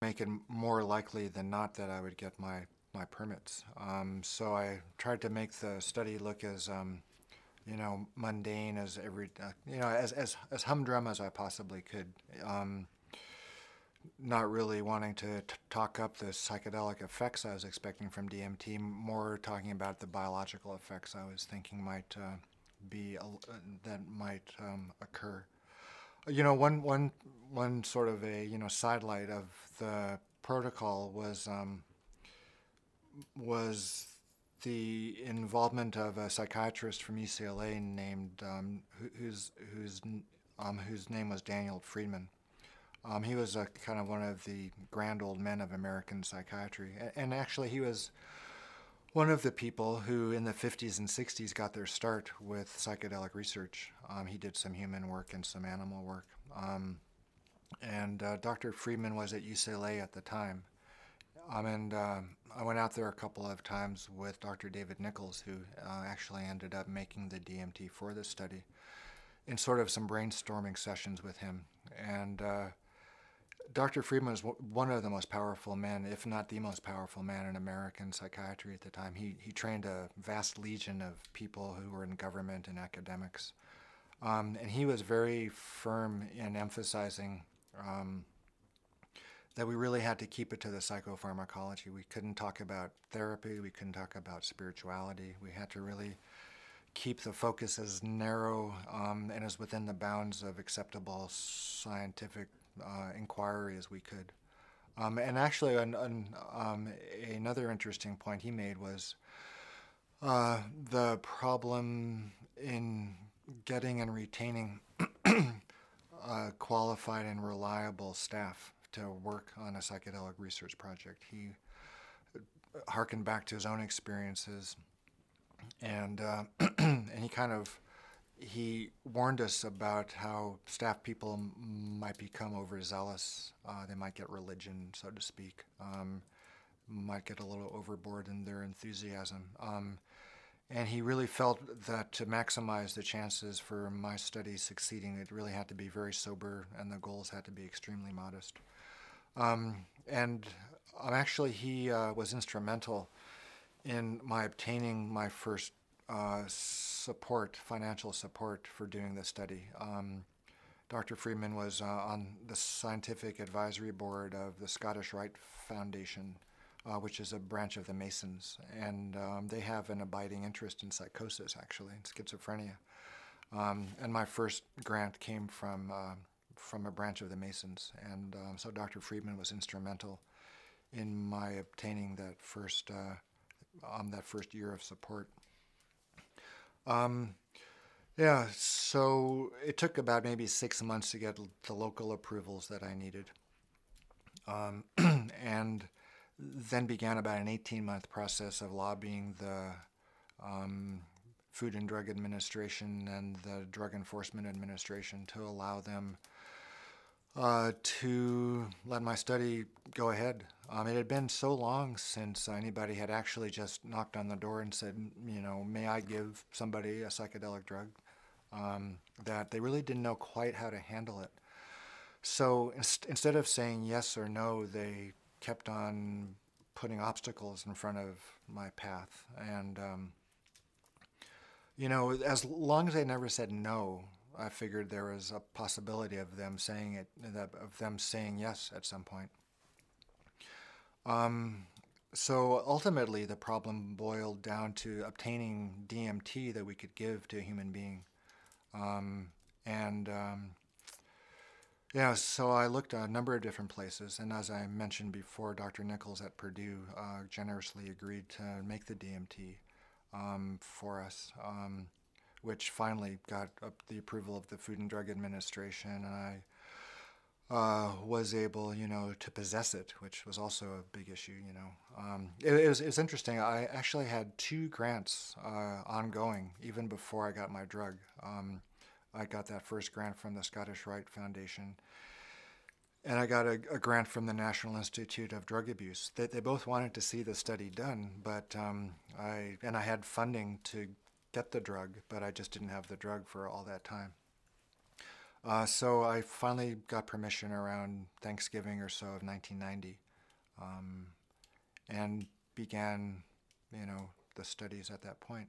make it more likely than not that I would get my permits. So I tried to make the study look as mundane as as humdrum as I possibly could. Not really wanting to talk up the psychedelic effects I was expecting from DMT, more talking about the biological effects I was thinking might be that might occur. One sort of a sidelight of the protocol was the involvement of a psychiatrist from UCLA named whose name was Daniel Friedman. He was a kind of one of the grand old men of American psychiatry, and actually he was one of the people who in the 50s and 60s got their start with psychedelic research. He did some human work and some animal work. And Dr. Friedman was at UCLA at the time. And I went out there a couple of times with Dr. David Nichols, who actually ended up making the DMT for this study, in sort of some brainstorming sessions with him. And Dr. Friedman was one of the most powerful men, if not the most powerful man in American psychiatry at the time. He trained a vast legion of people who were in government and academics. And he was very firm in emphasizing that we really had to keep it to the psychopharmacology. We couldn't talk about therapy. We couldn't talk about spirituality. We had to really keep the focus as narrow and as within the bounds of acceptable scientific inquiry as we could. And actually, another interesting point he made was the problem in getting and retaining qualified and reliable staff to work on a psychedelic research project. He harkened back to his own experiences, and and he warned us about how staff people might become overzealous. They might get religion, so to speak. Might get a little overboard in their enthusiasm. And he really felt that to maximize the chances for my study succeeding, it really had to be very sober, and the goals had to be extremely modest. And actually, he was instrumental in my obtaining my first financial support for doing this study. Dr. Friedman was on the scientific advisory board of the Scottish Rite Foundation, which is a branch of the Masons, and they have an abiding interest in psychosis, actually, in schizophrenia. And my first grant came from a branch of the Masons, and so Dr. Friedman was instrumental in my obtaining that first year of support. Yeah, so it took about maybe 6 months to get the local approvals that I needed. And then began about an 18-month process of lobbying the Food and Drug Administration and the Drug Enforcement Administration to allow them to let my study go ahead. It had been so long since anybody had actually just knocked on the door and said, may I give somebody a psychedelic drug, that they really didn't know quite how to handle it. So instead of saying yes or no, they kept on putting obstacles in front of my path. And, as long as they never said no, I figured there was a possibility of them saying yes at some point. So ultimately, the problem boiled down to obtaining DMT that we could give to a human being. So I looked at a number of different places, and as I mentioned before, Dr. Nichols at Purdue generously agreed to make the DMT for us, which finally got the approval of the Food and Drug Administration, and I was able, to possess it, which was also a big issue. It was interesting. I actually had 2 grants ongoing even before I got my drug. I got that first grant from the Scottish Rite Foundation, and I got a grant from the National Institute of Drug Abuse. They both wanted to see the study done, but I had funding to get the drug, but I just didn't have the drug for all that time. So I finally got permission around Thanksgiving or so of 1990, and began, the studies at that point.